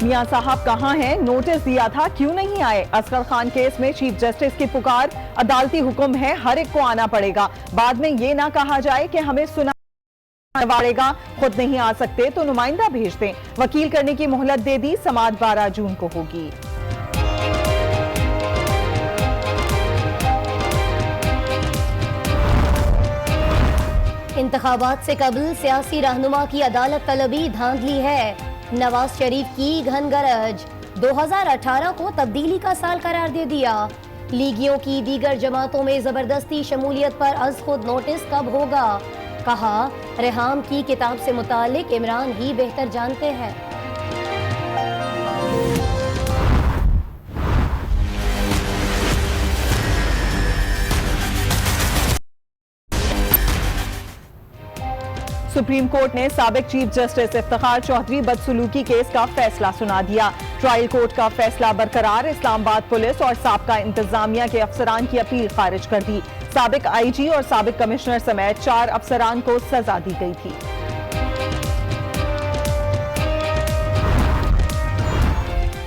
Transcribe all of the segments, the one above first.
میاں صاحب کہاں ہیں؟ نوٹس دیا تھا کیوں نہیں آئے؟ اصغر خان کیس میں چیف جسٹس کی پکار، عدالتی حکم ہے ہر ایک کو آنا پڑے گا، بعد میں یہ نہ کہا جائے کہ ہمیں سنا پڑے گا، خود نہیں آ سکتے تو نمائندہ بھیج دیں۔ وکیل کرنے کی مہلت دے دی، سماعت 12 جون کو ہوگی۔ انتخابات سے قبل سیاسی رہنما کی عدالت طلبی دھاندلی ہے، نواز شریف کی گھن گرج، 2018 کو تبدیلی کا سال قرار دے دیا، لیگیوں کی دیگر جماعتوں میں زبردستی شمولیت پر از خود نوٹس کب ہوگا؟ کہا ریحام کی کتاب سے متعلق عمران ہی بہتر جانتے ہیں۔ سپریم کورٹ نے سابق چیف جسٹس افتخار چودھری بدسلوکی کیس کا فیصلہ سنا دیا۔ ٹرائل کورٹ کا فیصلہ برقرار، اسلام آباد پولیس اور سابقہ انتظامیہ کے افسران کی اپیل خارج کر دی۔ سابق آئی جی اور سابق کمشنر سمیت 4 افسران کو سزا دی گئی تھی۔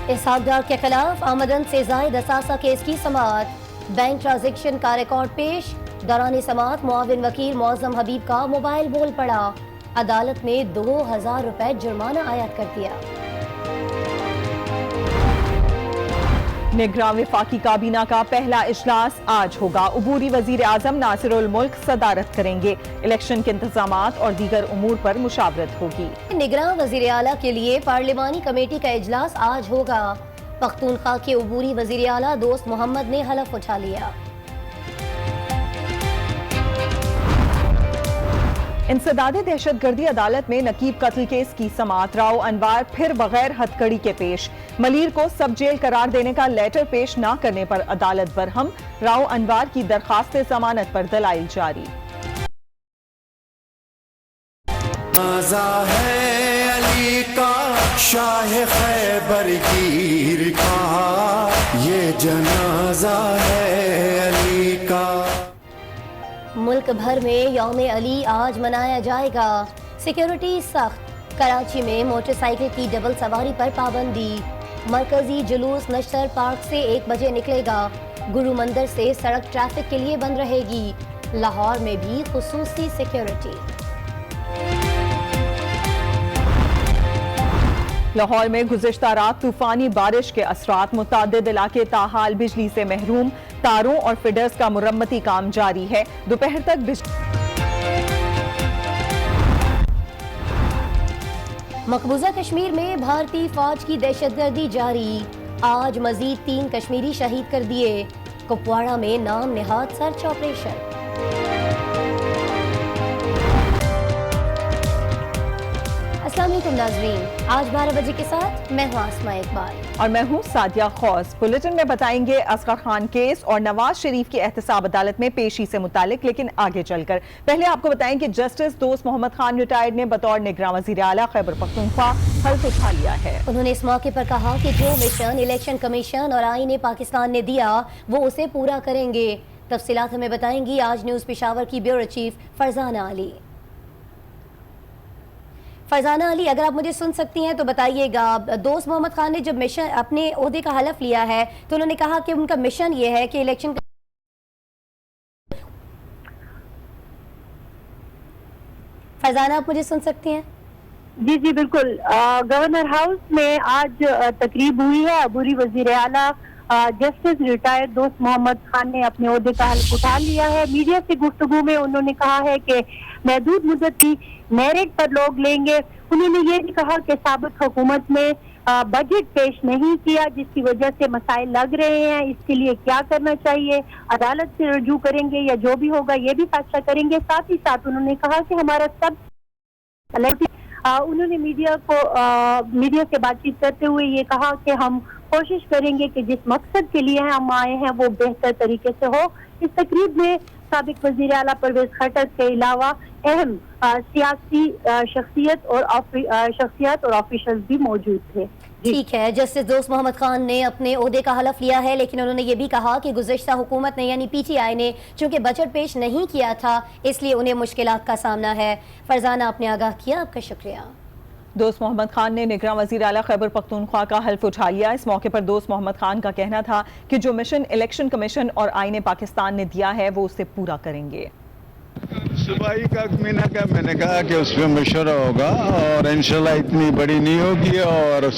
اسحاق ڈار کے خلاف آمدن سے زائد اثاثہ کیس کی سماعت، بینک ٹرانزیکشن کا ریکارڈ پیش، دوران سماعت معاون وکیل معظم حبیب کا موبائل بول پڑا، عدالت نے 2000 روپے جرمانہ عائد کر دیا۔ نگراں وفاقی کابینہ کا پہلا اجلاس آج ہوگا، عبوری وزیر اعظم ناصر الملک صدارت کریں گے، الیکشن کے انتظامات اور دیگر امور پر مشاورت ہوگی۔ نگراں وزیر اعلیٰ کے لیے پارلیمانی کمیٹی کا اجلاس آج ہوگا، پختونخوا کے عبوری وزیر اعلیٰ دوست محمد نے حلف اٹھا لیا۔ انسداد دہشت گردی عدالت میں نقیب قتل کیس کی سماعت، راؤ انوار پھر بغیر ہتھ کڑی کے پیش، ملیر کو سب جیل قرار دینے کا لیٹر پیش نہ کرنے پر عدالت برہم، راؤ انوار کی درخواست ضمانت پر دلائل جاری۔ جنازہ ہے علی کا شاہ خیبر گیر کا، یہ جنازہ ہے علی کا۔ ملک بھر میں یوم علی آج منایا جائے گا، سیکیورٹی سخت، کراچی میں موٹر سائیکل کی ڈبل سواری پر پابندی، مرکزی جلوس نشتر پارک سے 1 بجے نکلے گا، گرو مندر سے سڑک ٹریفک کے لیے بند رہے گی، لاہور میں بھی خصوصی سیکیورٹی۔ لاہور میں گزشتہ رات طوفانی بارش کے اثرات، متعدد علاقے تاحال بجلی سے محروم، تاروں اور فیڈرز کا مرمتی کام جاری ہے، دوپہر تک مقبوضہ کشمیر میں بھارتی فوج کی دہشت گردی جاری، آج مزید 3 کشمیری شہید کر دیے، کپواڑہ میں نام نہاد سرچ آپریشن۔ السلام علیکم ناظرین، آج 12 بجے کے ساتھ میں ہوں آسماء اقبال اور میں ہوں سعدیہ خوص۔ بلیٹن میں بتائیں گے اصغر خان کیس اور نواز شریف کی احتساب عدالت میں پیشی سے متعلق، لیکن آگے چل کر پہلے آپ کو بتائیں کہ جسٹس دوست محمد خان ریٹائرڈ نے بطور نگراں وزیر اعلیٰ خیبر پختونخوا حلف اٹھا لیا ہے۔ انہوں نے اس موقع پر کہا کہ جو مشن الیکشن کمیشن اور آئین پاکستان نے دیا وہ اسے پورا کریں گے۔ تفصیلات ہمیں بتائیں گی آج نیوز پشاور کی بیورو چیف فرزانہ علی۔ فرزانہ علی، اگر آپ مجھے سن سکتی ہیں تو بتائیے گا، دوست محمد خان نے جب مشن اپنے عہدے کا حلف لیا ہے تو انہوں نے کہا کہ ان کا مشن یہ ہے کہ الیکشن فرزانہ آپ مجھے سن سکتی ہیں؟ جی جی بالکل، گورنر ہاؤس میں آج تقریب ہوئی ہے، عبوری وزیر اعلیٰ جسٹس ریٹائرڈ دوست محمد خان نے اپنے عہدے کا حلف اٹھا لیا ہے۔ میڈیا سے گفتگو میں انہوں نے کہا ہے کہ محدود مدت کی میرٹ پر لوگ لیں گے۔ انہوں نے یہ بھی کہا کہ سابق حکومت نے بجٹ پیش نہیں کیا جس کی وجہ سے مسائل لگ رہے ہیں، اس کے لیے کیا کرنا چاہیے، عدالت سے رجوع کریں گے یا جو بھی ہوگا یہ بھی فیصلہ کریں گے۔ ساتھ ہی ساتھ انہوں نے کہا کہ ہمارا سب انہوں نے میڈیا سے بات چیت کرتے ہوئے یہ کہا کہ ہم کوشش کریں گے کہ جس مقصد کے لیے ہم آئے ہیں وہ بہتر طریقے سے ہو۔ اس تقریب میں سابق وزیر اعلیٰ پرویز خٹک کے علاوہ اہم سیاسی شخصیت اور آفیشلز بھی موجود تھے۔ ٹھیک ہے، جسٹس دوست محمد خان نے اپنے عہدے کا حلف لیا ہے، لیکن انہوں نے یہ بھی کہا کہ گزشتہ حکومت نے یعنی پی ٹی آئی نے چونکہ بجٹ پیش نہیں کیا تھا اس لیے انہیں مشکلات کا سامنا ہے۔ فرزانہ آپ نے آگاہ کیا، آپ کا شکریہ۔ دوست محمد خان نے نگراں وزیر اعلیٰ خیبر پختونخوا کا حلف اٹھا لیا. اس موقع پر دوست محمد خان کا کہنا تھا کہ جو مشن الیکشن کمیشن اور آئین پاکستان نے دیا ہے وہ اسے پورا کریں گے. صوبائی کا کمینہ کا میں نے کہا کہ اس پہ مشورہ ہوگا اور انشاءاللہ اتنی بڑی نہیں ہوگی اور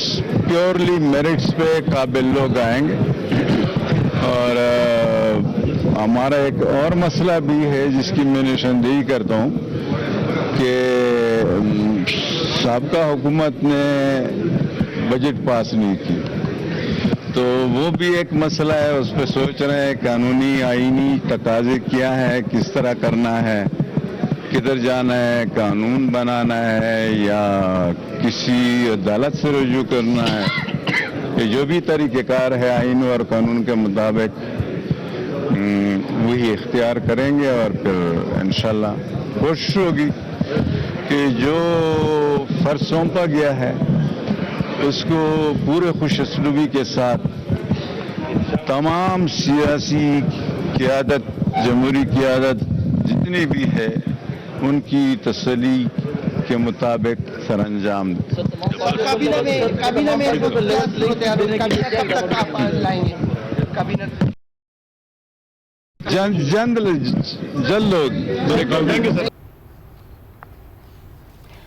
پیورلی میرٹس پہ قابل لوگ آئیں گے. اور ہمارا ایک اور مسئلہ بھی ہے جس کی میں نشاندہی کرتا ہوں کہ سابقہ حکومت نے بجٹ پاس نہیں کی تو وہ بھی ایک مسئلہ ہے. اس پہ سوچ رہے ہیں قانونی آئینی تقاضے کیا ہے, کس طرح کرنا ہے, کدھر جانا ہے, قانون بنانا ہے یا کسی عدالت سے رجوع کرنا ہے. کہ جو بھی طریقہ کار ہے آئین اور قانون کے مطابق وہی اختیار کریں گے اور پھر انشاءاللہ کوشش ہوگی کہ جو فرض سونپا گیا ہے اس کو پورے خوش اسلوبی کے ساتھ تمام سیاسی قیادت, جمہوری قیادت جتنی بھی ہے ان کی تسلی کے مطابق سر انجام دیں. جلد لوگ.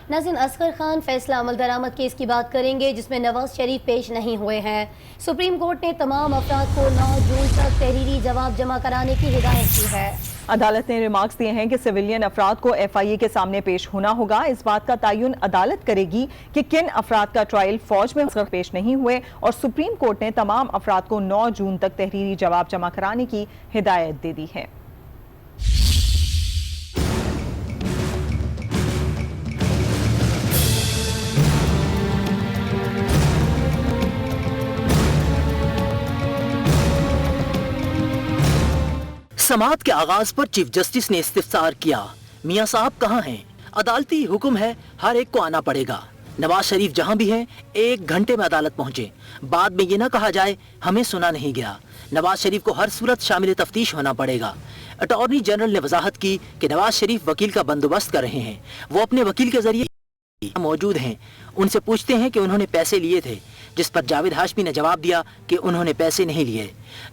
ناظرین, اصغر خان فیصلہ عمل درآمد کیس کی بات کریں گے جس میں نواز شریف پیش نہیں ہوئے ہیں. سپریم کورٹ نے تمام افراد کو 9 جون تک تحریری جواب جمع کرانے کی ہدایت کی ہے. عدالت نے ریمارکس دیے ہیں کہ سویلین افراد کو ایف آئی اے کے سامنے پیش ہونا ہوگا. اس بات کا تعین عدالت کرے گی کہ کن افراد کا ٹرائل فوج میں پیش نہیں ہوئے اور سپریم کورٹ نے تمام افراد کو 9 جون تک تحریری جواب جمع کرانے کی ہدایت دے دی ہے. سماعت کے آغاز پر چیف جسٹس نے استفسار کیا, میاں صاحب کہاں ہیں؟ عدالتی حکم ہے ہر ایک کو آنا پڑے گا. نواز شریف جہاں بھی ہیں 1 گھنٹے میں عدالت پہنچے. بعد میں یہ نہ کہا جائے ہمیں سنا نہیں گیا. نواز شریف کو ہر صورت شامل تفتیش ہونا پڑے گا. اٹارنی جنرل نے وضاحت کی کہ نواز شریف وکیل کا بندوبست کر رہے ہیں. وہ اپنے وکیل کے ذریعے موجود ہیں. ان سے پوچھتے ہیں کہ انہوں نے پیسے لیے تھے, جس پر جاوید ہاشمی نے جواب دیا کہ انہوں نے پیسے نہیں لیے.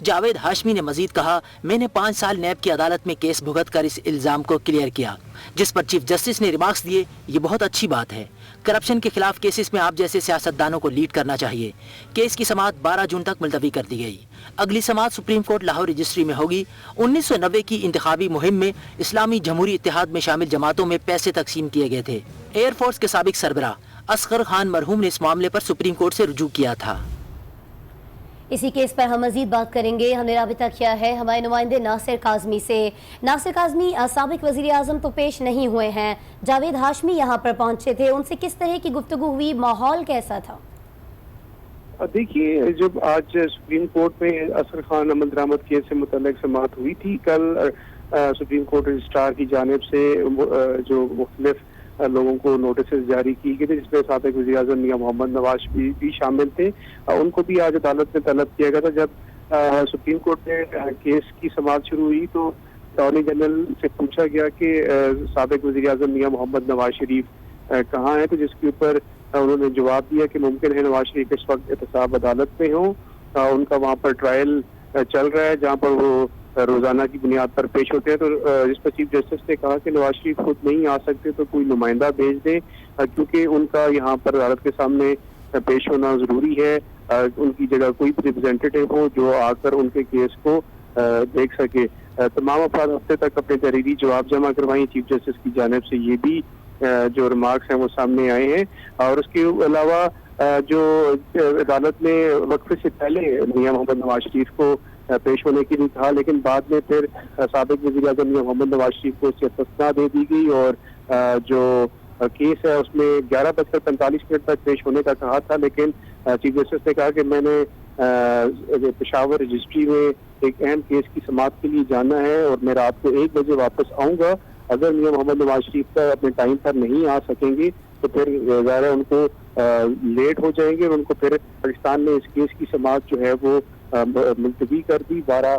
جاوید ہاشمی نے مزید کہا, میں نے 5 سال نیب کی عدالت میں کیس بھگت کر اس الزام کو کلیئر کیا. جس پر چیف جسٹس نے ریمارکس دیے, یہ بہت اچھی بات ہے. کرپشن کے خلاف کیسز میں آپ جیسے سیاستدانوں کو لیڈ کرنا چاہیے. کیس کی سماعت 12 جون تک ملتوی کر دی گئی. اگلی سماعت سپریم کورٹ لاہور رجسٹری میں ہوگی. 1990 کی انتخابی مہم میں اسلامی جمہوری اتحاد میں شامل جماعتوں میں پیسے تقسیم کیے گئے تھے. ایئر فورس کے سابق سربراہ اصغر خان مرحوم نے اس معاملے پر سپریم کورٹ سے رجوع کیا تھا. اسی کیس پر ہم مزید بات کریں گے. ہم نے رابطہ کیا ہے ہمارے نمائندے ناصر کاظمی سے. ناصر کاظمی, سابق وزیر اعظم تو پیش نہیں ہوئے ہیں, جاوید ہاشمی یہاں پر پہنچے تھے, ان سے کس طرح کی گفتگو ہوئی, ماحول کیسا تھا؟ دیکھیے, جب آج سپریم کورٹ میں اصغر خان عمل درآمد کیس سے متعلق سماعت ہوئی تھی, کل سپریم کورٹ رجسٹرار کی جانب سے جو مختلف لوگوں کو نوٹسز جاری کی گئی تھے جس میں سابق وزیر اعظم میاں محمد نواز بھی شامل تھے, ان کو بھی آج عدالت میں طلب کیا گیا تھا. جب سپریم کورٹ میں کیس کی سماعت شروع ہوئی تو اٹارنی جنرل سے پوچھا گیا کہ سابق وزیر اعظم میاں محمد نواز شریف کہاں ہیں, تو جس کے اوپر انہوں نے جواب دیا کہ ممکن ہے نواز شریف اس وقت احتساب عدالت میں ہوں, ان کا وہاں پر ٹرائل چل رہا ہے جہاں پر وہ روزانہ کی بنیاد پر پیش ہوتے ہیں. تو جس پر چیف جسٹس نے کہا کہ نواز شریف خود نہیں آ سکتے تو کوئی نمائندہ بھیج دیں, کیونکہ ان کا یہاں پر عدالت کے سامنے پیش ہونا ضروری ہے. ان کی جگہ کوئی ریپرزینٹیٹیو ہو جو آ کر ان کے کیس کو دیکھ سکے. تمام افراد ہفتے تک اپنے تحریری جواب جمع کروائیں. چیف جسٹس کی جانب سے یہ بھی جو ریمارکس ہیں وہ سامنے آئے ہیں. اور اس کے علاوہ جو عدالت نے وقفے سے پہلے میاں محمد نواز شریف کو پیش ہونے کے لیے کہا, لیکن بعد میں پھر سابق وزیر اعظم میاں محمد نواز شریف کو اس سے استثنا دے دی گئی اور جو کیس ہے اس میں 11:45 تک پیش ہونے کا کہا تھا. لیکن چیف جسٹس نے کہا کہ میں نے پشاور رجسٹری میں ایک اہم کیس کی سماعت کے لیے جانا ہے اور میں رات کو 1 بجے واپس آؤں گا. اگر میاں محمد نواز شریف کا اپنے ٹائم پر نہیں آ سکیں گے تو پھر ظاہر ان کو لیٹ ہو جائیں گے اور ان کو پھر پاکستان نے اس کیس کی سماعت جو ہے وہ ملتوی کر دی. 12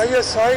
ISI